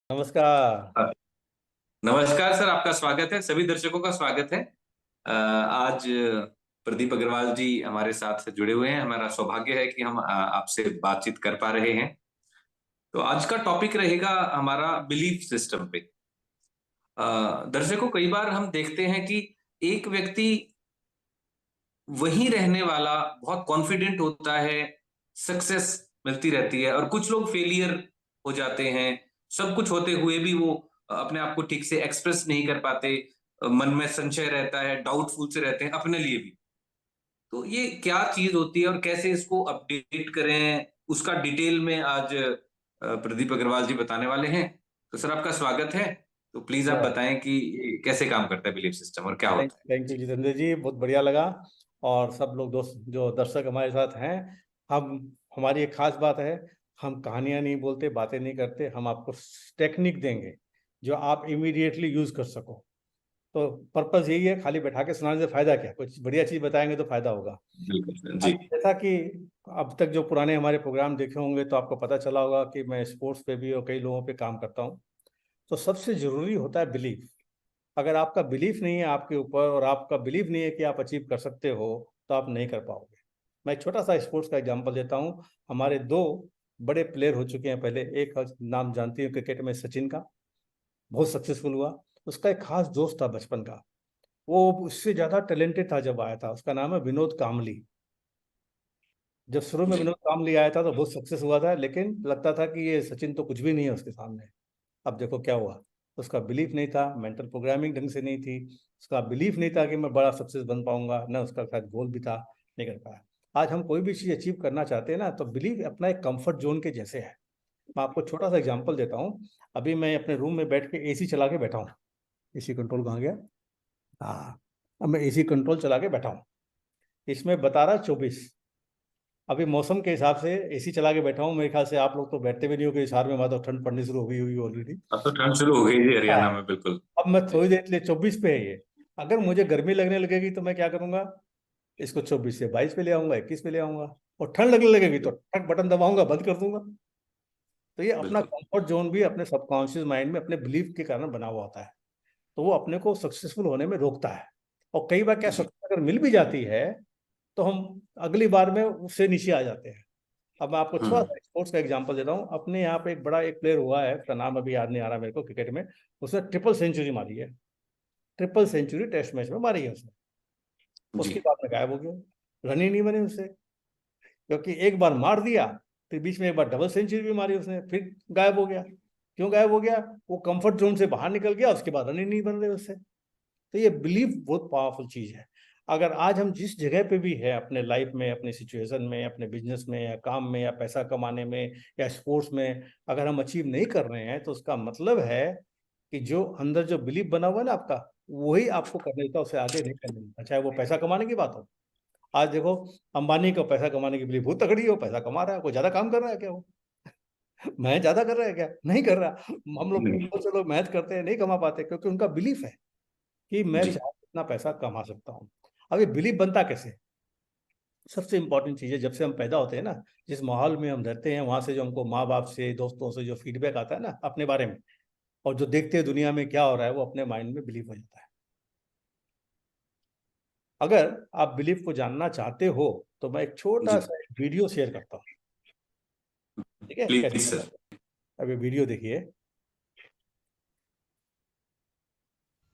नमस्कार। नमस्कार सर, आपका स्वागत है। सभी दर्शकों का स्वागत है। आज प्रदीप अग्रवाल जी हमारे साथ जुड़े हुए हैं। हमारा सौभाग्य है कि हम आपसे बातचीत कर पा रहे हैं। तो आज का टॉपिक रहेगा हमारा बिलीफ सिस्टम पे। दर्शकों, कई बार हम देखते हैं कि एक व्यक्ति वहीं रहने वाला बहुत कॉन्फिडेंट होता है, सक्सेस मिलती रहती है, और कुछ लोग फेलियर हो जाते हैं। सब कुछ होते हुए भी वो अपने आप को ठीक से एक्सप्रेस नहीं कर पाते। मन में संशय रहता है, डाउटफुल से रहते हैं अपने लिए भी। तो ये क्या चीज होती है और कैसे इसको अपडेट करें, उसका डिटेल में आज प्रदीप अग्रवाल जी बताने वाले हैं। तो सर, आपका स्वागत है। तो प्लीज आप बताएं कि ये कैसे काम करता है बिलीफ सिस्टम और क्या थैंक होता है। थैंक यू जी। जितेंद्र जी, बहुत बढ़िया लगा। और सब लोग दोस्त जो दर्शक हमारे साथ हैं, हम हमारी एक खास बात है, हम कहानियां नहीं बोलते, बातें नहीं करते, हम आपको टेक्निक देंगे जो आप इमीडिएटली यूज कर सको। तो पर्पस यही है, खाली बैठा के सुनाने से फायदा क्या, कुछ बढ़िया चीज बताएंगे तो फायदा होगा। बिल्कुल सर जी। अब जैसा कि अब तक जो पुराने हमारे प्रोग्राम देखे होंगे तो आपको पता चला होगा कि मैं स्पोर्ट्स पे भी और कई लोगों पे काम करता हूँ। तो सबसे जरूरी होता है बिलीफ। अगर आपका बिलीफ नहीं है आपके ऊपर और आपका बिलीफ नहीं है कि आप अचीव कर सकते हो, तो आप नहीं कर पाओगे। मैं एक छोटा सा स्पोर्ट्स का एग्जांपल देता हूँ। हमारे दो बड़े प्लेयर हो चुके हैं पहले। एक का नाम जानती हूँ क्रिकेट में, सचिन का, बहुत सक्सेसफुल हुआ। उसका एक खास दोस्त था बचपन का, वो उससे ज्यादा टैलेंटेड था जब आया था। उसका नाम है विनोद कामली। जब शुरू में जी। विनोद कामली आया था तो बहुत सक्सेस हुआ था, लेकिन लगता था कि ये सचिन तो कुछ भी नहीं है उसके सामने। अब देखो क्या हुआ। उसका बिलीफ नहीं था, मेंटल प्रोग्रामिंग ढंग से नहीं थी। उसका बिलीफ नहीं था कि मैं बड़ा सक्सेस बन पाऊंगा, ना उसका शायद गोल भी था, नहीं कर पाया। आज हम कोई भी चीज़ अचीव करना चाहते हैं ना, तो बिलीफ अपना एक कंफर्ट जोन के जैसे है। मैं आपको छोटा सा एग्जांपल देता हूँ। अभी मैं अपने रूम में बैठ के एसी चला के बैठा हूँ। एसी कंट्रोल कहाँ गया? हाँ, अब मैं एसी कंट्रोल चला के बैठा हूँ। इसमें बता रहा 24। अभी मौसम के हिसाब से एसी चला के बैठा हूँ। मेरे ख्याल से आप लोग तो बैठते भी नहीं हो कि शहर में, वहां तो ठंड पड़नी शुरू हो गई हुई ऑलरेडी। अब तो ठंड शुरू हो गई जी हरियाणा में, बिल्कुल। अब मैं जी। थोड़ी देर के लिए 24 पे है ये। अगर मुझे गर्मी लगने लगेगी तो मैं क्या करूंगा? इसको 24 से 22 पे ले आऊंगा, 21 पे ले आऊंगा। और ठंड लगने लगेगी तो ठक बटन दबाऊंगा, बंद कर दूंगा। तो ये अपना बिल्कुल। कंफर्ट जोन भी अपने सबकॉन्शियस माइंड में अपने बिलीफ के कारण बना हुआ होता है। तो वो अपने को सक्सेसफुल होने में रोकता है। और कई बार क्या, जी। सक्सेस अगर मिल भी जाती है तो हम अगली बार में उससे नीचे आ जाते हैं। अब मैं आपको थोड़ा हम्म। सा स्पोर्ट्स का एग्जांपल देता हूँ। अपने यहाँ पे एक बड़ा एक प्लेयर हुआ है, उसका नाम अभी याद नहीं आ रहा मेरे को, क्रिकेट में। उसने ट्रिपल सेंचुरी मारी है। ट्रिपल सेंचुरी टेस्ट मैच में मारी है उसने। उसके जी। बाद में गायब हो गया, रन ही नहीं बने उससे। क्योंकि एक बार मार दिया, फिर बीच में एक बार डबल सेंचुरी भी मारी उसने, फिर गायब हो गया। क्यों गायब हो गया? वो कंफर्ट जोन से बाहर निकल गया, उसके बाद रन ही नहीं बन रहे उससे। तो ये बिलीफ बहुत पावरफुल चीज है। अगर आज हम जिस जगह पे भी है अपने लाइफ में, अपने सिचुएशन में, अपने बिजनेस में या काम में या पैसा कमाने में या स्पोर्ट्स में, अगर हम अचीव नहीं कर रहे हैं तो उसका मतलब है कि जो अंदर जो बिलीफ बना हुआ है ना आपका, वही आपको करने देता है, उसे आगे नहीं करने देता, चाहे वो पैसा कमाने की बात हो। आज देखो, अंबानी को पैसा कमाने की बिलीफ बहुत तगड़ी है, वो पैसा कमा रहा है। कोई ज्यादा काम कर रहा है क्या वो? मैं ज्यादा कर रहा है क्या? नहीं कर रहा। हम लोग नहीं। बहुत से लोग मेहनत करते हैं, नहीं कमा पाते, क्योंकि उनका बिलीफ है कि मैं जी। चाहे इतना पैसा कमा सकता हूँ। अब ये बिलीफ बनता कैसे? सबसे इंपॉर्टेंट चीज़ है, जब से हम पैदा होते हैं ना, जिस माहौल में हम रहते हैं, वहां से जो हमको माँ बाप से, दोस्तों से जो फीडबैक आता है ना अपने बारे में, और जो देखते हैं दुनिया में क्या हो रहा है, वो अपने माइंड में बिलीव हो जाता है। अगर आप बिलीफ को जानना चाहते हो तो मैं एक छोटा जी। सा वीडियो शेयर करता हूँ। ठीक है, प्लीज कैसे? सर। अभी वीडियो देखिए।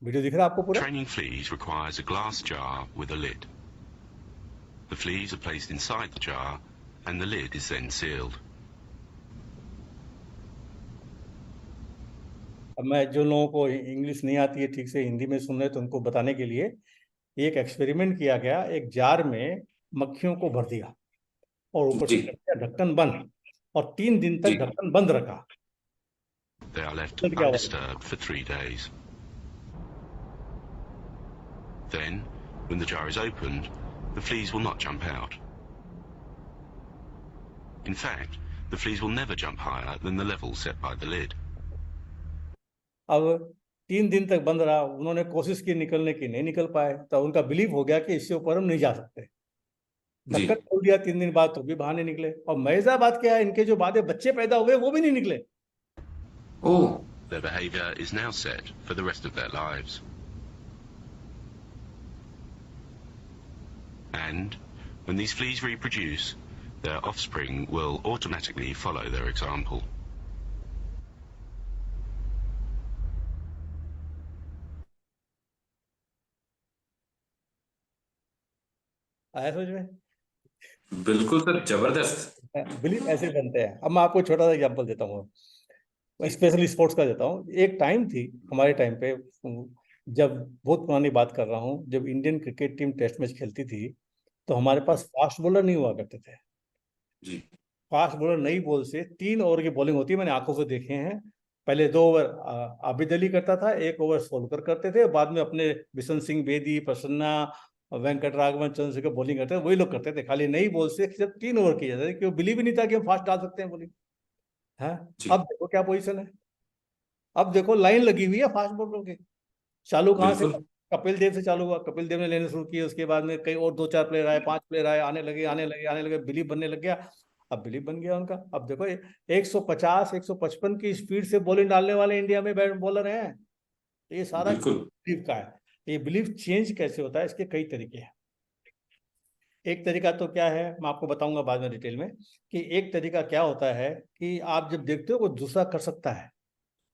वीडियो दिख रहा है आपको पूरा? Training fleas requires a glass jar with a lid. The fleas are placed inside the jar and the lid is then sealed. अब मैं जो लोगों को इंग्लिश नहीं आती है ठीक से, हिंदी में सुन रहे तो उनको बताने के लिए, एक एक्सपेरिमेंट किया गया। एक जार में मक्खियों को भर दिया और ऊपर जी। से कर दिया ढक्कन बंद, और 3 दिन तक जी। ढक्कन बंद रखा। They are left रिजल्ट क्या हुआ? undisturbed for 3 days. Then, when the jar is opened, the fleas will not jump out. In fact, the fleas will never jump higher than the level set by the lid. अब 3 दिन तक बंद रहा, उन्होंने कोशिश की निकलने की, नहीं निकल पाए, तो उनका बिलीव हो गया कि इससे ऊपर हम नहीं जा सकते। जी। ढक्कन खोल दिया 3 दिन बाद तो भी बाहर नहीं निकले। और मजेदार बात क्या है, इनके जो बाद में बच्चे पैदा हुए वो भी नहीं निकले। ओ। their behavior is now set for the rest of their lives. And when these fleas reproduce, their offspring will automatically follow their example. आया समझ में? बिल्कुल सर, जबरदस्त। बिलीफ ऐसे बनते हैं। अब मैं आपको छोटा सा एग्जांपल देता हूँ, स्पेशली स्पोर्ट्स का देता हूँ। एक टाइम थी हमारे टाइम पे, जब बहुत पुरानी बात कर रहा हूँ, जब Indian cricket team test match खेलती थी तो हमारे पास फास्ट बॉलर नहीं हुआ करते थे। जी। फास्ट बॉलर नई बॉल से 3 ओवर की बॉलिंग होती है, मैंने आंखों से देखे हैं। पहले 2 ओवर आबिद अली करता था, 1 ओवर सोलकर करते थे, बाद में अपने बिशन सिंह बेदी, प्रसन्ना, वेंकट राघवन, चंद्रशेखर बॉलिंग करते थे, वही लोग करते थे। खाली नई बॉल से सिर्फ 3 ओवर किए जाते थे, क्यों बिलीव ही नहीं था कि हम फास्ट डाल सकते हैं बॉलिंग। है जी। अब देखो क्या पोजीशन है, अब देखो लाइन लगी हुई है फास्ट बॉलरों की। चालू कहाँ से? बिल्कुल। कपिल देव से चालू हुआ, कपिल देव ने लेने शुरू किए, उसके बाद में कई और 2-4 प्लेयर आए, 5 प्लेयर आए, आने लगे आने लगे आने लगे, बिलीव बनने लग गया। अब बिलीव बन गया उनका। अब देखो 150 155 की स्पीड से बॉलिंग डालने वाले इंडिया में बॉलर हैं। तो ये सारा बिल्कुल। बिलीव का है। ये बिलीव चेंज कैसे होता है, इसके कई तरीके हैं। एक तरीका तो क्या है, मैं आपको बताऊंगा बाद में डिटेल में, कि एक तरीका क्या होता है कि आप जब देखते हो कोई दूसरा कर सकता है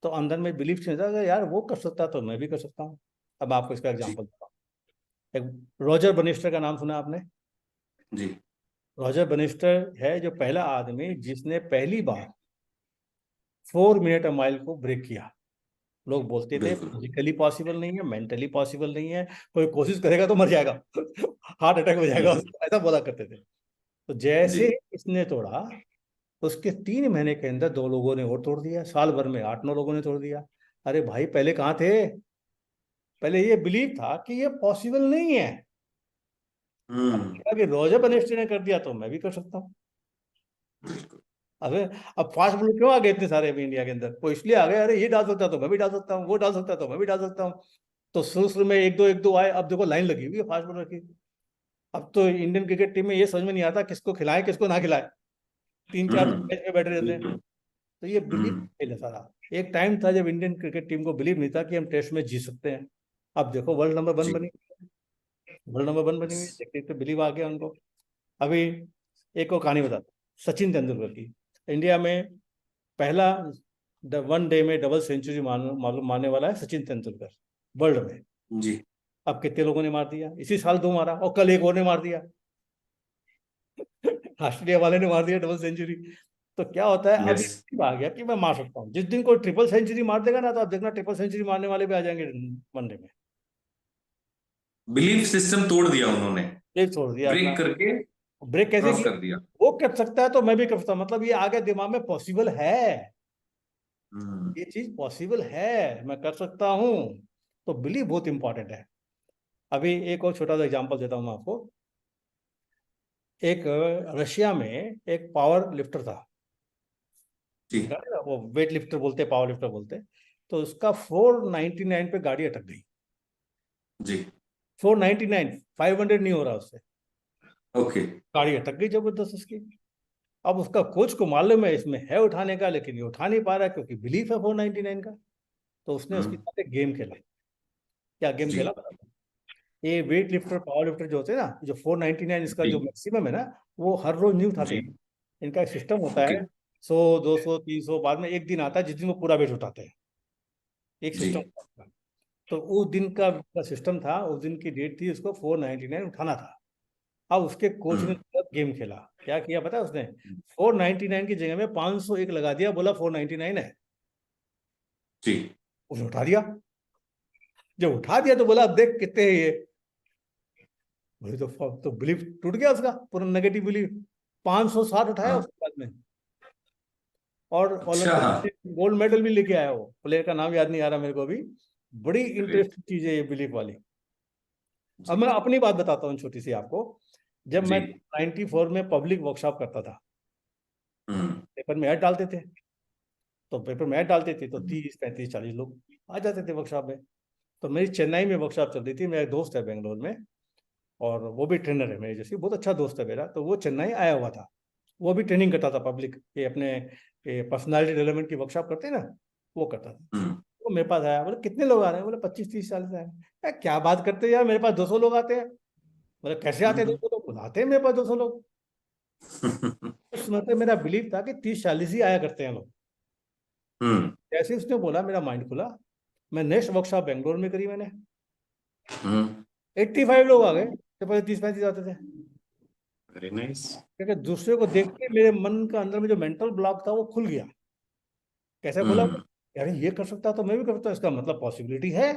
तो अंदर में बिलीफ चेंज होता है, यार वो कर सकता है तो मैं भी कर सकता हूँ। अब मैं आपको इसका जी। एग्जांपल देता हूँ। एक रॉजर बनिस्टर का नाम सुना आपने? जी। रॉजर बनिस्टर है जो पहला आदमी जिसने पहली बार 4 मिनट माइल को ब्रेक किया। लोग बोलते थे बिल्कुल। फिजिकली पॉसिबल नहीं है, मेंटली पॉसिबल नहीं है, कोई कोशिश करेगा तो मर जाएगा, हार्ट अटैक हो जाएगा बिल्कुल। उसको, ऐसा बोला करते थे। तो जी। जैसे इसने तोड़ा, उसके 3 महीने के अंदर 2 लोगों ने और तोड़ दिया, साल भर में 8-9 लोगों ने तोड़ दिया। अरे भाई पहले कहाँ थे? पहले ये बिलीव था कि ये पॉसिबल नहीं है। अब हम्म। देखा कि रॉजर बनिस्टर ने कर दिया तो मैं भी कर सकता हूँ। बिल्कुल। अबे अब फास्ट बॉलर क्यों आ गए इतने सारे अभी इंडिया के अंदर? वो इसलिए आ गए, अरे ये डाल सकता है तो मैं भी डाल सकता हूँ, वो डाल सकता है तो मैं भी डाल सकता हूँ। तो शुरू शुरू में एक दो आए, अब देखो लाइन लगी हुई है फास्ट बॉलर की। अब तो इंडियन क्रिकेट टीम में ये समझ में नहीं आता किसको खिलाएं किसको ना खिलाएं, 3-4 हम्म। मैच में बैठे रहते हैं। बिल्कुल। तो ये बिलीव खेल है सारा। एक टाइम था जब इंडियन क्रिकेट टीम को बिलीव नहीं था कि हम टेस्ट में जीत सकते हैं। अब देखो वर्ल्ड नंबर 1 जी। बनी, वर्ल्ड नंबर 1 बनी हुई, यस। देखते देखते बिलीव आ गया उनको। अभी एक और कहानी बताता हूँ, सचिन तेंदुलकर की। इंडिया में पहला 1 डे में डबल सेंचुरी मारने वाला है सचिन तेंदुलकर वर्ल्ड में। जी। अब कितने लोगों ने मार दिया? इसी साल 2 मारा, और कल एक और ने मार दिया। ऑस्ट्रेलिया वाले ने मार दिया डबल सेंचुरी। तो क्या होता है, अभी यस। आ गया कि मैं मार सकता हूँ। जिस दिन कोई ट्रिपल सेंचुरी मार देगा ना, तो आप देखना ट्रिपल सेंचुरी मारने वाले भी आ जाएंगे 1 डे में। बिलीफ सिस्टम तोड़ दिया उन्होंने, ब्रेक छोड़ दिया अपना। ब्रेक करके ब्रेक कैसे क्रॉस किया? कर दिया। वो कर सकता है तो मैं भी कर सकता हूँ, मतलब ये आ गया दिमाग में, पॉसिबल है, हम्म। ये चीज पॉसिबल है, मैं कर सकता हूँ। तो बिलीव बहुत इंपॉर्टेंट है। अभी एक और छोटा सा एग्जांपल देता हूँ मैं आपको। एक रशिया में एक पावर लिफ्टर था, जी। वो वेट लिफ्टर बोलते, पावर लिफ्टर बोलते। तो उसका 499 पे गाड़ी अटक गई। जी। 499, 500 नहीं हो रहा उससे, ओके। गाड़ी अटक गई जबरदस्त उसकी। अब उसका कोच को मालूम है इसमें है उठाने का, लेकिन ये उठा नहीं पा रहा क्योंकि बिलीफ है 499 का। तो उसने उसके हम्म। साथ एक गेम खेला। क्या गेम जी। खेला? ये वेट लिफ्टर पावर लिफ्टर जो होते हैं ना, जो 499 इसका जो जी। मैक्सिमम है ना, वो हर रोज नहीं उठाते जी। हैं। इनका एक सिस्टम होता ओके। है, 100 200 300, बाद में एक दिन आता है जिस दिन वो पूरा वेट उठाते हैं। एक जी। सिस्टम होता है। तो उस दिन का सिस्टम था, उस दिन की डेट थी, उसको 499 उठाना था। अब उसके कोच ने हम्म। गेम खेला। क्या किया पता है उसने? 499 की जगह में 501 लगा दिया, बोला 499 है। जी। उसने उठा दिया। जब उठा दिया तो बोला अब देख कितने है ये। वही तो बिलीफ टूट गया उसका, पूरा नेगेटिव बिलीफ। 560 उठाया हाँ। उसके बाद में, और अच्छा। ओलंपिक हाँ। में गोल्ड मेडल भी लेके आया। वो प्लेयर का नाम याद नहीं आ रहा मेरे को अभी। बड़ी ग्रेट। इंटरेस्टिंग चीज है ये बिलीफ वाली। अब जी। मैं अपनी बात बताता हूँ छोटी सी आपको। जब जी। मैं 94 में पब्लिक वर्कशॉप करता था, हम्म। पेपर में ऐड डालते थे, तो पेपर में ऐड डालते थे तो 30 35 40 लोग आ जाते थे वर्कशॉप में। तो मेरी चेन्नई में वर्कशॉप चल रही थी, मेरा एक दोस्त है बेंगलोर में, और वो भी ट्रेनर है मेरे जैसे, बहुत अच्छा दोस्त है मेरा। तो वो चेन्नई आया हुआ था, वो भी ट्रेनिंग करता था पब्लिक, ये अपने पर्सनालिटी डेवलपमेंट की वर्कशॉप करते हैं ना, वो करता था। हम्म, वो मेरे पास आया, बोले कितने लोग आ रहे हैं? बोले 25-30-40 आए हैं। यार क्या बात करते हैं यार, मेरे पास 200 लोग आते हैं। बोले कैसे आते हैं हम्म, 200 लोग? बोले आते हैं मेरे पास 200 लोग। उस समय पे मेरा बिलीव था कि 30-40 ही आया करते हैं लोग। हम्म, जैसे उसने बोला मेरा माइंड खुला। मैं नेक्स्ट वर्कशॉप बेंगलोर में करी मैंने। हम्म, 85 लोग आ गए, तो पहले 30-35 आते थे। Very nice. क्योंकि दूसरे को देख के मेरे मन का अंदर में जो मेंटल ब्लॉक था वो खुल गया। कैसे खुला? हम्म, यार ये कर सकता तो मैं भी कर सकता, इसका मतलब पॉसिबिलिटी है।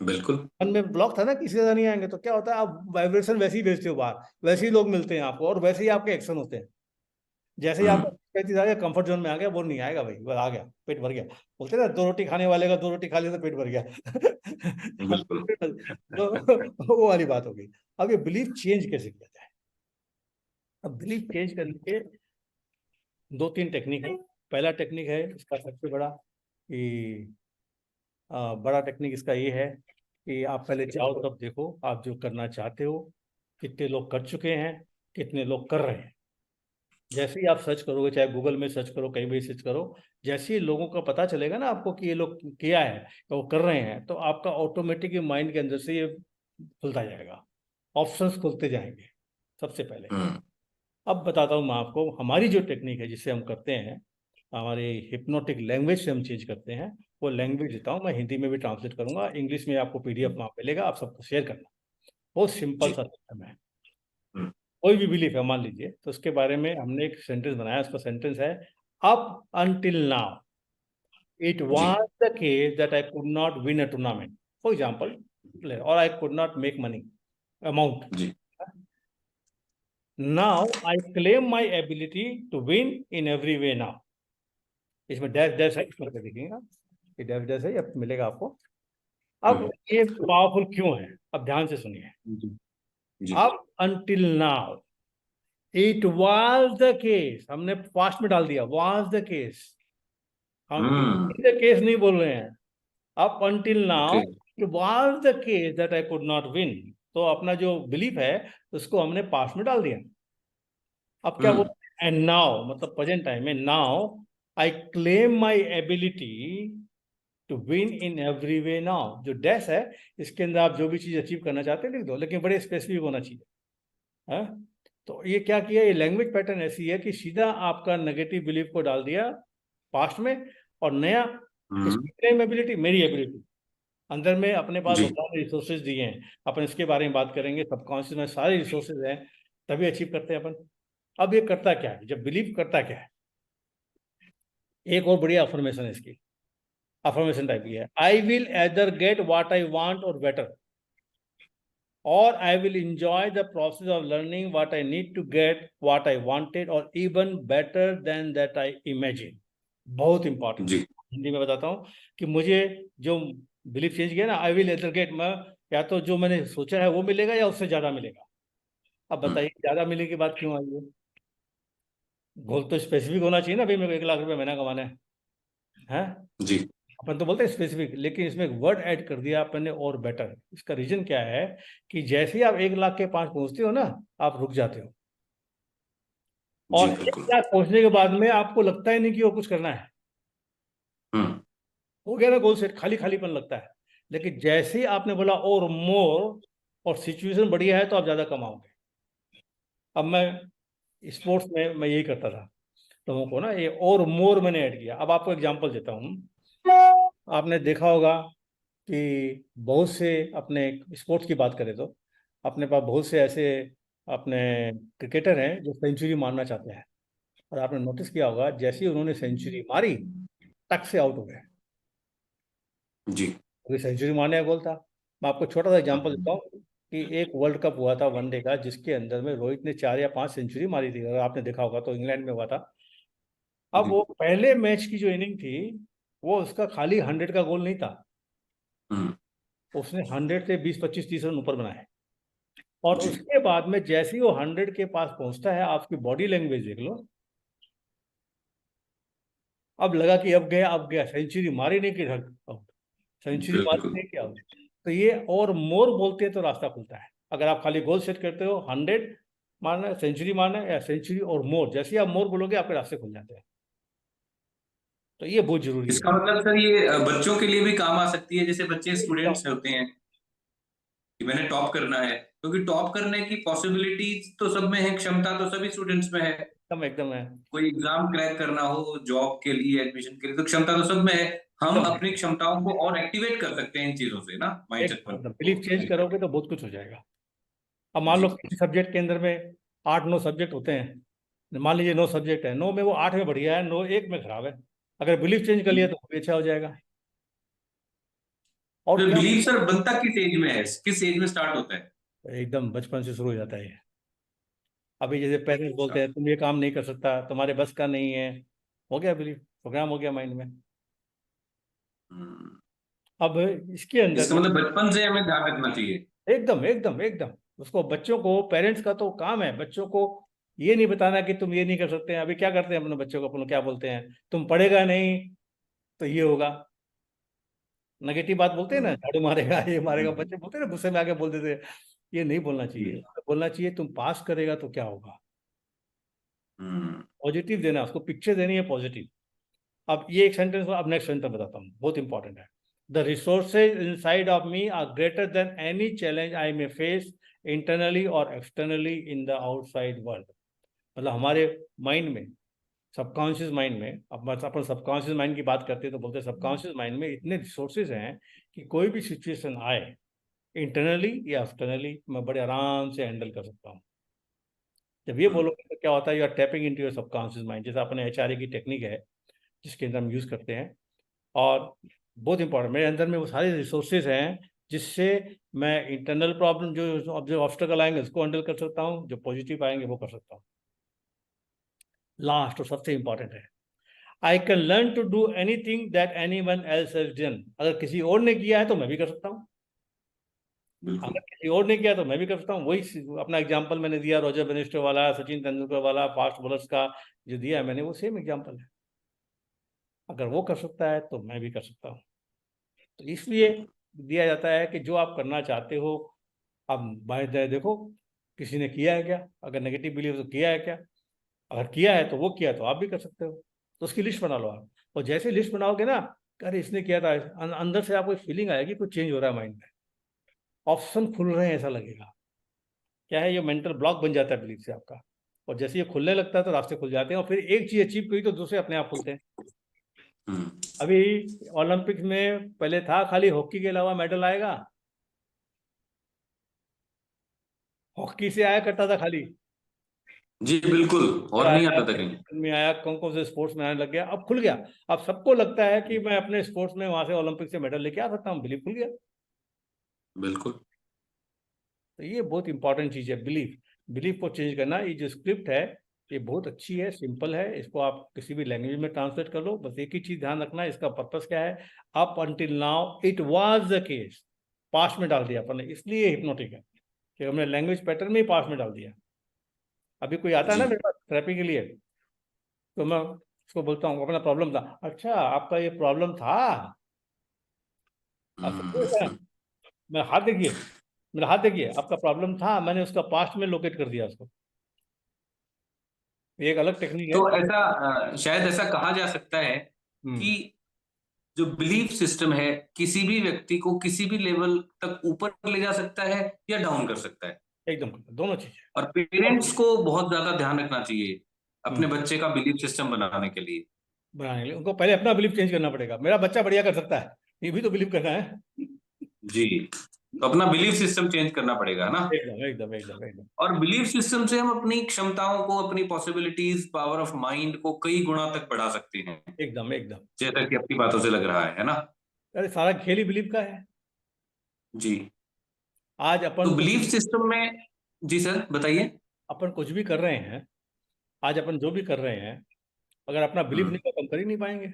बिल्कुल। मन में ब्लॉक था ना, किसी से नहीं आएंगे तो क्या होता है, आप वाइब्रेशन वैसे ही भेजते हो बाहर, वैसे ही लोग मिलते हैं आपको, और वैसे ही आपके एक्शन होते हैं। जैसे ही आपका हम्म, 35 आ गया, कंफर्ट जोन में आ गया, वो नहीं आएगा भाई, बस आ गया, पेट भर गया। बोलते हैं ना, 2 रोटी खाने वाले का 2 रोटी खा लिया तो पेट भर गया। बिल्कुल। तो वो वाली बात हो गई। अब ये बिलीफ चेंज कैसे किया जाए? अब बिलीफ चेंज करने के 2-3 टेक्निक है। पहला टेक्निक है इसका सबसे बड़ा, कि बड़ा टेक्निक इसका ये है कि आप पहले जाओ तब देखो आप जो करना चाहते हो, कितने लोग कर चुके हैं, कितने लोग कर रहे हैं। जैसे ही आप सर्च करोगे, चाहे गूगल में सर्च करो, कहीं भी सर्च करो, जैसे ही लोगों का पता चलेगा ना आपको कि ये लोग किया है, तो वो कर रहे हैं, तो आपका ऑटोमेटिक माइंड के अंदर से ये खुलता जाएगा, ऑप्शंस खुलते जाएंगे सबसे पहले। हम्म, अब बताता हूँ मैं आपको, हमारी जो टेक्निक है जिससे हम करते हैं, हमारे हिप्नोटिक लैंग्वेज से हम चेंज करते हैं। वो लैंग्वेज देता हूँ मैं, हिंदी में भी ट्रांसलेट करूंगा, इंग्लिश में आपको पीडीएफ वहाँ मिलेगा, आप सबको शेयर करना। बहुत सिंपल जी। सा सिस्टम है। हम्म, कोई भी बिलीफ है मान लीजिए, तो उसके बारे में हमने एक सेंटेंस बनाया, उसका सेंटेंस है, अप अंटिल नाउ it जी। was the case that I could not win a tournament, for example, or I could not make money amount. जी। Now I claim my ability to win in every way now. इसमें dash dash है, इस करके देखिएगा, ये dash dash है, अब मिलेगा आपको। अब ये पावरफुल क्यों है, अब ध्यान से सुनिए। जी। जी। अब until now it was the case, हमने पास्ट में डाल दिया was the case, हम हम्म, द केस नहीं बोल रहे हैं। Up until now okay. It was the case that I could not win, तो अपना जो बिलीफ है उसको हमने पास्ट में डाल दिया। अब क्या हम्म, बोलते हैं, एंड नाउ मतलब प्रेजेंट टाइम में, now I claim my ability to win in every way. Now जो डैश है, इसके अंदर आप जो भी चीज अचीव करना चाहते हैं लिख दो, लेकिन बड़े स्पेसिफिक होना चाहिए। है? तो ये क्या किया, ये लैंग्वेज पैटर्न ऐसी है कि सीधा आपका नेगेटिव बिलीफ को डाल दिया पास्ट में, और नया हम्म, क्लेम एबिलिटी, मेरी एबिलिटी अंदर में, अपने पास जी। भगवान ने रिसोर्सेज दिए हैं। अपन इसके बारे में बात करेंगे, सबकॉन्शियस में सारे रिसोर्सेज हैं, तभी अचीव करते हैं अपन। अब ये करता क्या है, जब बिलीव करता क्या है, एक और बढ़िया अफर्मेशन है इसकी, अफर्मेशन टाइप की है, I will either get what I want or better, और I will enjoy the process of learning what I need to get what I wanted or even better than that I imagine. बहुत important, जी। हिंदी में बताता हूँ कि मुझे जो belief change किया ना, आई विल एदर गेट, मैं या तो जो मैंने सोचा है वो मिलेगा या उससे ज्यादा मिलेगा। अब हम्म, बताइए ज्यादा मिलने की बात क्यों आई है? गोल तो स्पेसिफिक होना चाहिए ना भाई, मेरे को 1 लाख रुपए महीना कमाना है। जी। अपन तो बोलते हैं स्पेसिफिक, लेकिन इसमें एक वर्ड ऐड कर दिया अपन ने, और बेटर। इसका रीजन क्या है कि जैसे ही आप 1 लाख के पास पहुंचते हो ना, आप रुक जाते हो, जी, और एक बिल्कुल। लाख पहुंचने के बाद में आपको लगता ही नहीं कि और कुछ करना है, हम्म, हो गया ना गोल सेट, खाली खालीपन लगता है। लेकिन जैसे ही आपने बोला और मोर, और सिचुएशन बढ़िया है, तो आप ज्यादा कमाओगे। अब मैं स्पोर्ट्स में मैं यही करता था लोगों को ना, ये और मोर मैंने ऐड किया। अब आपको एग्जांपल देता हूँ। आपने देखा होगा कि बहुत से, अपने स्पोर्ट्स की बात करें तो अपने पास बहुत से ऐसे अपने क्रिकेटर हैं जो सेंचुरी मारना चाहते हैं, और आपने नोटिस किया होगा जैसे ही उन्होंने सेंचुरी मारी, टक से आउट हो गए, जी। क्योंकि सेंचुरी मारने का गोल था। मैं आपको छोटा सा एग्जांपल देता हम्म, हूँ कि एक वर्ल्ड कप हुआ था वनडे का, जिसके अंदर में रोहित ने 4 या 5 सेंचुरी मारी थी, अगर आपने देखा होगा तो, इंग्लैंड में हुआ था। अब जी। वो पहले मैच की जो इनिंग थी, वो उसका खाली 100 का गोल नहीं था, हम्म, उसने 100 से 20-25-30 रन ऊपर बनाए। और जी। उसके बाद में जैसे ही वो 100 के पास पहुंचता है, आपकी बॉडी लैंग्वेज देख लो, अब लगा कि अब गया, अब गया, सेंचुरी मारी नहीं कि आउट, सेंचुरी मारी बिल्कुल। नहीं कि आउट। तो ये और मोर बोलते हैं तो रास्ता खुलता है। अगर आप खाली गोल सेट करते हो 100 मारना है, सेंचुरी मारना है, या सेंचुरी और मोर, जैसे ही आप मोर बोलोगे आपके रास्ते खुल जाते हैं। तो ये बहुत जरूरी है। इसका मतलब सर ये बच्चों के लिए भी काम आ सकती है, जैसे बच्चे एकदम स्टूडेंट्स होते हैं कि मैंने टॉप करना है, क्योंकि टॉप करने की पॉसिबिलिटीज तो सब में है, क्षमता तो सभी स्टूडेंट्स में है। एकदम है। कोई एग्जाम क्रैक करना हो जॉब के लिए, एडमिशन के लिए, तो क्षमता तो सब में है। हम एकदम अपनी क्षमताओं को और एक्टिवेट कर सकते हैं इन चीजों से ना, माइंडसेट पर एकदम को बिलीफ चेंज help करोगे करके। तो बहुत कुछ हो जाएगा। अब मान लो जी। किसी सब्जेक्ट के अंदर में 8-9 सब्जेक्ट होते हैं, मान लीजिए 9 सब्जेक्ट है, 9 में वो 8 में बढ़िया है, 9 1 में खराब है, अगर बिलीफ चेंज कर लिया तो वो भी अच्छा हो जाएगा। और तो क्या बिलीव होता सर बनता किस एज में है, किस एज में स्टार्ट होता है? है, एकदम बचपन से शुरू हो जाता है ये। अभी जैसे पेरेंट्स अच्छा। बोलते हैं तुम ये काम नहीं कर सकता, तुम्हारे बस का नहीं है, हो गया बिलीफ, प्रोग्राम हो गया माइंड में। हम्म। अब इसके अंदर इसका में मतलब बचपन से हमें ध्यान रखना चाहिए। एकदम उसको, बच्चों को, पेरेंट्स का तो काम है बच्चों को ये नहीं बताना कि तुम ये नहीं कर सकते हैं। अभी क्या करते हैं अपने बच्चों को, अपन क्या बोलते हैं, तुम पढ़ेगा नहीं तो ये होगा, नेगेटिव बात बोलते हैं ना, हम्म। झाड़ू मारेगा ये मारेगा, हम्म। बच्चे बोलते हैं ना, गुस्से में आके बोल देते हैं। ये नहीं बोलना चाहिए, जी। बोलना चाहिए तुम पास करेगा तो क्या होगा, हम्म। पॉजिटिव देना, उसको पिक्चर देनी है पॉजिटिव। अब ये एक सेंटेंस, अब नेक्स्ट सेंटेंस बताता हूँ, बहुत इंपॉर्टेंट है। The resources inside of me are greater than any challenge I may face internally और externally in the outside world. मतलब हमारे माइंड में, सबकॉन्शियस माइंड में, अब अपन सबकॉन्शियस माइंड की बात करते हैं तो बोलते हैं सबकॉन्शियस माइंड में इतने रिसोर्सेज हैं कि कोई भी सिचुएशन आए, इंटरनली या एक्सटर्नली, मैं बड़े आराम से हैंडल कर सकता हूँ। जब ये हम्म। बोलोगे तो क्या होता है, you are tapping into your subconscious mind, जैसे अपने एचआरए की टेक्निक है जिसके अंदर हम यूज़ करते हैं। और बहुत इंपॉर्टेंट, मेरे अंदर में वो सारे रिसोर्सेज हैं जिससे मैं इंटरनल प्रॉब्लम, जो ऑब्स्टेकल आएंगे उसको हैंडल कर सकता हूँ, जो पॉजिटिव आएंगे वो कर सकता हूँ। लास्ट और सबसे इंपॉर्टेंट है, I can learn to do anything that anyone else has done. अगर किसी और ने किया है तो मैं भी कर सकता हूँ, बिल्कुल। अगर किसी और ने किया तो मैं भी कर सकता हूँ। वही अपना एग्जांपल मैंने दिया, रॉजर बेनिस्टो वाला, सचिन तेंदुलकर वाला, फास्ट बॉलर्स का जो दिया है मैंने, वो सेम एग्जांपल है। अगर वो कर सकता है तो मैं भी कर सकता हूँ। तो इसलिए दिया जाता है कि जो आप करना चाहते हो, आप बाय देखो किसी ने किया है क्या, अगर नेगेटिव बिलीव तो किया है क्या, अगर किया है तो वो किया तो आप भी कर सकते हो। तो उसकी लिस्ट बना लो आप, और जैसे लिस्ट बनाओगे ना, अरे इसने किया था, अंदर से आपको फीलिंग आएगी कुछ चेंज हो रहा है माइंड में, ऑप्शन खुल रहे हैं ऐसा लगेगा। क्या है, ये मेंटल ब्लॉक बन जाता है बिलीफ से आपका, और जैसे ये खुलने लगता है तो रास्ते खुल जाते हैं, और फिर एक चीज अचीव करी तो दूसरे अपने आप खुलते हैं। हम्म। अभी ओलंपिक्स में पहले था खाली हॉकी के अलावा मेडल आएगा, हॉकी से आया करता था खाली, जी बिल्कुल, फिर और नहीं आया आता था कहीं। बैडमिंटन में आया, कौन कौन से स्पोर्ट्स में आने लग गया, अब खुल गया। अब सबको लगता है कि मैं अपने स्पोर्ट्स में वहां से ओलंपिक से मेडल लेके आ सकता हूँ, बिलीव खुल गया। बिल्कुल। तो ये बहुत इंपॉर्टेंट चीज है, बिलीफ, बिलीफ को चेंज करना। ये जो स्क्रिप्ट है ये बहुत अच्छी है, सिंपल है, इसको आप किसी भी लैंग्वेज में ट्रांसलेट कर लो। बस एक ही चीज ध्यान रखना है, इसका पर्पस क्या है, up until now it was the case, past में डाल दिया अपन ने, इसलिए हिप्नोटिक है कि हमने लैंग्वेज पैटर्न में ही पास्ट में डाल दिया। अभी कोई आता है ना जी। मेरे पास थेरेपी के लिए, तो मैं उसको बोलता हूँ अपना प्रॉब्लम था, अच्छा आपका ये प्रॉब्लम था, आप समझे क्या? हम्म। मेरा हाथ देखिए, मेरा हाथ देखिए, आपका प्रॉब्लम था, मैंने उसका पास्ट में लोकेट कर दिया उसको। ये एक अलग टेक्निक है। तो ऐसा शायद ऐसा कहा जा सकता है हम्म। कि जो बिलीफ सिस्टम है किसी भी व्यक्ति को किसी भी लेवल तक ऊपर ले जा सकता है या डाउन कर सकता है। एकदम दोनों चीजें। और पेरेंट्स को बहुत ज्यादा ध्यान रखना चाहिए अपने हम्म। बच्चे का बिलीफ सिस्टम बनाने के लिए। बनाने के लिए उनको पहले अपना बिलीफ चेंज करना पड़ेगा, मेरा बच्चा बढ़िया कर सकता है, ये भी तो बिलीव करना है। जी। तो अपना बिलीफ सिस्टम चेंज करना पड़ेगा ना। एकदम। और बिलीफ सिस्टम से हम अपनी क्षमताओं को, अपनी पॉसिबिलिटीज, पावर ऑफ माइंड को कई गुना तक बढ़ा सकते हैं, एकदम। जैसा कि आपकी बातों से लग रहा है ना। अरे सारा खेल ही बिलीव का है। जी। आज तो अपन कुछ बिलीफ भी, सिस्टम में, जी सर बताइए। अपन कुछ भी कर रहे हैं, आज अपन जो भी कर रहे हैं, अगर अपना बिलीफ नहीं हम्म। तो अपन कर ही नहीं पाएंगे।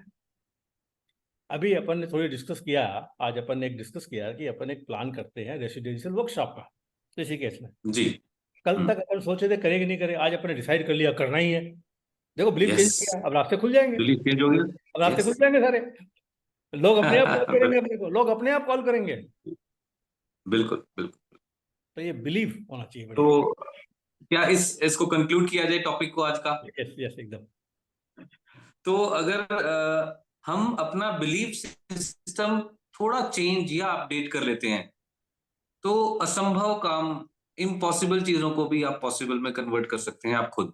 अभी अपन ने थोड़ी डिस्कस किया, आज अपन ने एक डिस्कस किया कि अपन एक प्लान करते हैं रेसिडेंशियल वर्कशॉप का, इसी केस में। जी। कल हम्म। तक अपन सोचे थे करेंगे नहीं करें, आज अपन ने डिसाइड कर लिया करना ही है। देखो बिलीफ यस। चेंज किया, अब रास्ते खुल जाएंगे, बिलीफ चेंज हो गया। अब रास्ते खुल यस। जाएंगे सारे। लोग अपने आप कॉल करेंगे बिल्कुल अपने को, लोग अपने आप कॉल करेंगे। बिल्कुल बिल्कुल। तो ये बिलीव होना चाहिए तो बढ़िया। क्या इसको कंक्लूड किया जाए टॉपिक को आज का? यस यस एकदम। तो अगर हम अपना बिलीफ सिस्टम थोड़ा चेंज या अपडेट कर लेते हैं, तो असंभव काम, इम्पॉसिबल चीजों को भी आप पॉसिबल में कन्वर्ट कर सकते हैं आप खुद।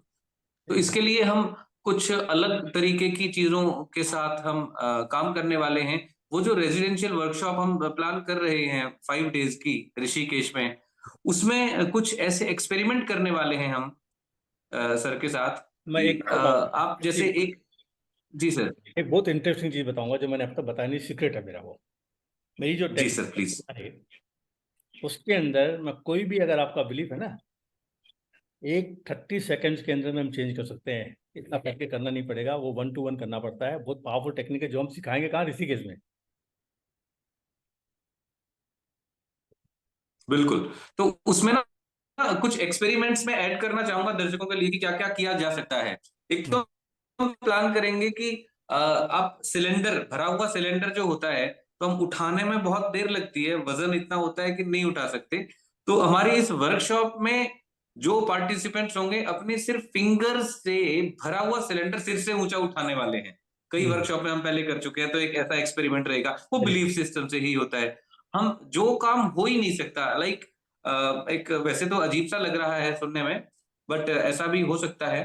तो इसके लिए हम कुछ अलग तरीके की चीजों के साथ हम काम करने वाले हैं। वो जो रेजिडेंशियल वर्कशॉप हम प्लान कर रहे हैं 5 डेज की ऋषिकेश में, उसमें कुछ ऐसे एक्सपेरिमेंट करने वाले हैं हम सर के साथ मैं कि एक बताऊंगा, आप जैसे एक, जी सर। एक बहुत इंटरेस्टिंग चीज बताऊंगा जो मैंने अब तक बताया नहीं, सीक्रेट है मेरा वो। मेरी जो जी सर प्लीज। टेक्निक है उसके अंदर मैं कोई भी, अगर आपका बिलीफ है ना, एक 30 सेकेंड्स के अंदर में हम चेंज कर सकते हैं। इतना प्रैक्टिस करना नहीं पड़ेगा, वो 1 to 1 करना पड़ता है। बहुत पावरफुल टेक्निक है जो हम सिखाएंगे कहाँ, ऋषिकेश में। बिल्कुल। तो उसमें ना कुछ एक्सपेरिमेंट्स में ऐड करना चाहूंगा दर्शकों के लिए कि क्या क्या किया जा सकता है। एक तो हम प्लान करेंगे कि आप सिलेंडर, भरा हुआ सिलेंडर जो होता है, तो हम उठाने में बहुत देर लगती है, वजन इतना होता है कि नहीं उठा सकते। तो हमारी इस वर्कशॉप में जो पार्टिसिपेंट्स होंगे अपने सिर्फ फिंगर्स से भरा हुआ सिलेंडर सिर से ऊंचा उठाने वाले हैं। कई वर्कशॉप में हम पहले कर चुके हैं, तो एक ऐसा एक्सपेरिमेंट रहेगा, वो बिलीफ सिस्टम से ही होता है। हम जो काम हो ही नहीं सकता, लाइक एक वैसे तो अजीब सा लग रहा है सुनने में, बट ऐसा भी हो सकता है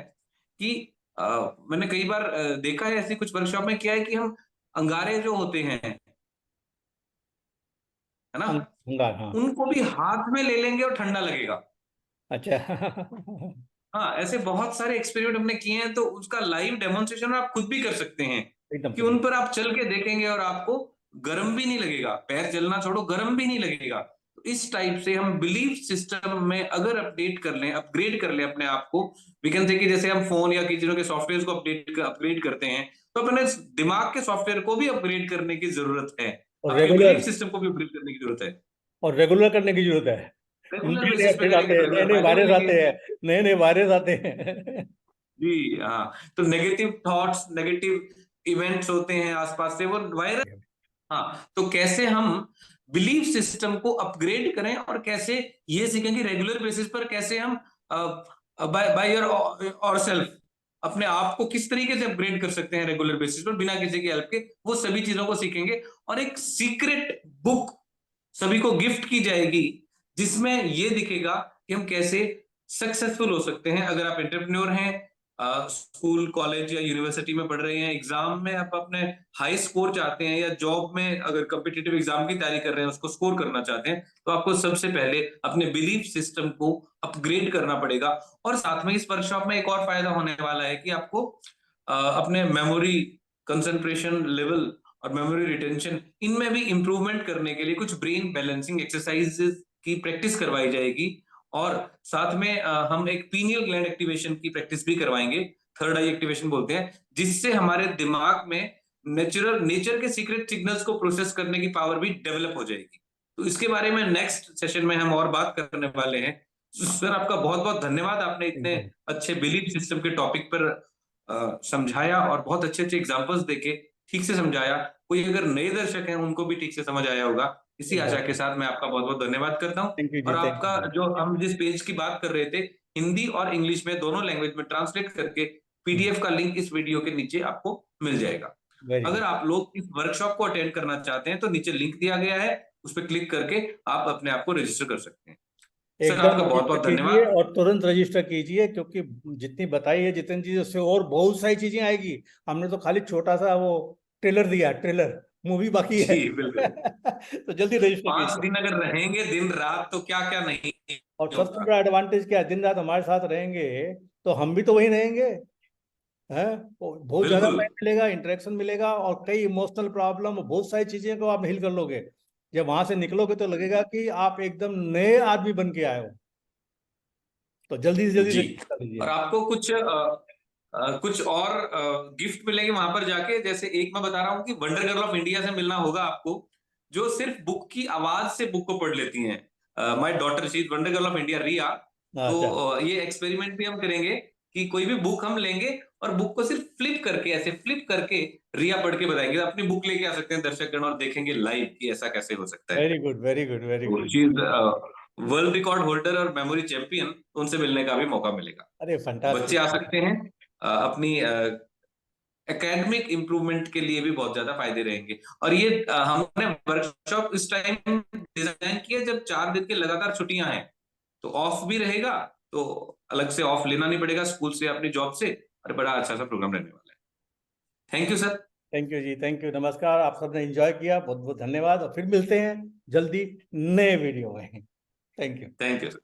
कि मैंने कई बार देखा है ऐसी कुछ वर्कशॉप में, क्या है कि हम अंगारे जो होते हैं, है ना, अंगार, हाँ। उनको भी हाथ में ले लेंगे और ठंडा लगेगा। अच्छा। हाँ, ऐसे बहुत सारे एक्सपेरिमेंट हमने किए हैं, तो उसका लाइव डेमोन्स्ट्रेशन आप खुद भी कर सकते हैं एकदम कि से। उन पर आप चल के देखेंगे और आपको गर्म भी नहीं लगेगा, पैर जलना छोड़ो, गर्म भी नहीं लगेगा। तो इस टाइप से हम बिलीफ सिस्टम में अगर अपडेट कर लें, अपग्रेड कर लें अपने आप को, वी कैन से कि जैसे हम फोन या किसी चीजों के सॉफ्टवेयर को अपग्रेड करते हैं, तो अपने दिमाग के सॉफ्टवेयर को भी अपग्रेड करने की जरूरत है, और आपके रेगुलर, बिलीफ सिस्टम को भी अपग्रेड करने की जरूरत है। और रेगुलर करने की जरूरत है। रेगुलर नए नए बेसिस पे अपडेट करेंगे आते तो हैं, नए रेगुलर नए फायदे वायरस मिलेंगे। आते हैं, नए नए वायरस आते हैं। जी हाँ, तो नेगेटिव थॉट्स, नेगेटिव इवेंट्स होते हैं आसपास से, वो वायरस। हाँ, तो कैसे हम बिलीफ सिस्टम को अपग्रेड करें और कैसे ये सीखें कि रेगुलर बेसिस पर कैसे हम बाय बाय योर और सेल्फ अपने आप को किस तरीके से अपग्रेड कर सकते हैं रेगुलर बेसिस पर बिना किसी की हेल्प के, वो सभी चीजों को सीखेंगे। और एक सीक्रेट बुक सभी को गिफ्ट की जाएगी, जिसमें ये दिखेगा कि हम कैसे सक्सेसफुल हो सकते हैं। अगर आप एंटरप्रेन्योर हैं, स्कूल कॉलेज या यूनिवर्सिटी में पढ़ रहे हैं, एग्जाम में आप अपने हाई स्कोर चाहते हैं, या जॉब में अगर कॉम्पिटिटिव एग्जाम की तैयारी कर रहे हैं उसको स्कोर करना चाहते हैं, तो आपको सबसे पहले अपने बिलीफ सिस्टम को अपग्रेड करना पड़ेगा। और साथ में इस वर्कशॉप में एक और फायदा होने वाला है कि आपको अपने मेमोरी, कंसंट्रेशन लेवल और मेमोरी रिटेंशन, इनमें भी इंप्रूवमेंट करने के लिए कुछ ब्रेन बैलेंसिंग एक्सरसाइजेस की प्रैक्टिस करवाई जाएगी। और साथ में हम एक पीनियल ग्लैंड एक्टिवेशन की प्रैक्टिस भी करवाएंगे, थर्ड आई एक्टिवेशन बोलते हैं, जिससे हमारे दिमाग में नेचर के सीक्रेट सिग्नल्स को प्रोसेस करने की पावर भी डेवलप हो जाएगी। तो इसके बारे में नेक्स्ट सेशन में हम और बात करने वाले हैं। सर आपका बहुत बहुत धन्यवाद, आपने इतने अच्छे बिलीफ सिस्टम के टॉपिक पर समझाया और बहुत अच्छे अच्छे एग्जांपल्स देके ठीक से समझाया। कोई अगर नए दर्शक हैं उनको भी ठीक से समझ आया होगा, इसी आशा के साथ मैं आपका बहुत बहुत धन्यवाद करता हूँ। थैंक यू जी, और थैंक आपका यू। जो हम जिस पेज की बात कर रहे थे, हिंदी और इंग्लिश में दोनों लैंग्वेज में ट्रांसलेट करके पीडीएफ का लिंक इस वीडियो के नीचे आपको मिल जाएगा। वेरी अगर गुड। आप लोग इस वर्कशॉप को अटेंड करना चाहते हैं तो नीचे लिंक दिया गया है, उस पर क्लिक करके आप अपने आप को रजिस्टर कर सकते हैं। सर एकदम आपका बहुत रजिस्टर बहुत कीजिए, धन्यवाद। और तुरंत रजिस्टर कीजिए, क्योंकि जितनी बताई है, जितनी चीजें, उससे और बहुत सारी चीजें आएगी। हमने तो खाली छोटा सा वो ट्रेलर दिया, ट्रेलर, मूवी बाकी है। जी बिल्कुल। तो जल्दी रजिस्टर 5 दिन कीजिए। अगर रहेंगे दिन रात तो क्या क्या नहीं और सबसे होगा। बड़ा एडवांटेज क्या है, दिन रात हमारे साथ रहेंगे तो हम भी तो वहीं रहेंगे, हैं। बहुत ज्यादा बिल्कुल। टाइम मिलेगा, इंटरेक्शन मिलेगा, और कई इमोशनल प्रॉब्लम, बहुत सारी चीजें को आप हिल कर लोगे। जब वहां से निकलोगे तो लगेगा कि आप एकदम नए आदमी बन के आए हो। तो जल्दी से जल्दी जी, रजिस्टर कर लीजिए। और आपको कुछ और गिफ्ट मिलेंगे वहां पर जाके। जैसे एक मैं बता रहा हूँ कि वंडर गर्ल ऑफ इंडिया से मिलना होगा आपको, जो सिर्फ बुक की आवाज से बुक को पढ़ लेती हैं। My daughter she is wonder girl of India, Riya. तो अच्छा। ये एक्सपेरिमेंट भी हम करेंगे कि कोई भी बुक हम लेंगे और बुक को सिर्फ फ्लिप करके, ऐसे फ्लिप करके रिया पढ़ के बताएंगे। अपनी बुक लेके आ सकते हैं दर्शकगण और देखेंगे लाइव कि ऐसा कैसे हो सकता है। Very good, very good, very तो good. She is world record holder और मेमोरी चैंपियन, उनसे मिलने का भी मौका मिलेगा। अरे तो बच्चे फंटास्टिक। आ सकते हैं अपनी एकेडमिक इम्प्रूवमेंट के लिए भी बहुत ज्यादा फायदे रहेंगे। और ये हमने वर्कशॉप इस टाइम डिजाइन किया जब 4 दिन के लगातार छुट्टियां हैं, तो ऑफ भी रहेगा, तो अलग से ऑफ लेना नहीं पड़ेगा स्कूल से, अपनी जॉब से, और बड़ा अच्छा सा प्रोग्राम रहने वाला है। Thank you sir. Thank you जी, थैंक यू, नमस्कार। आप सबने एंजॉय किया, बहुत बहुत धन्यवाद, और फिर मिलते हैं जल्दी नए वीडियो में। Thank you. Thank you sir.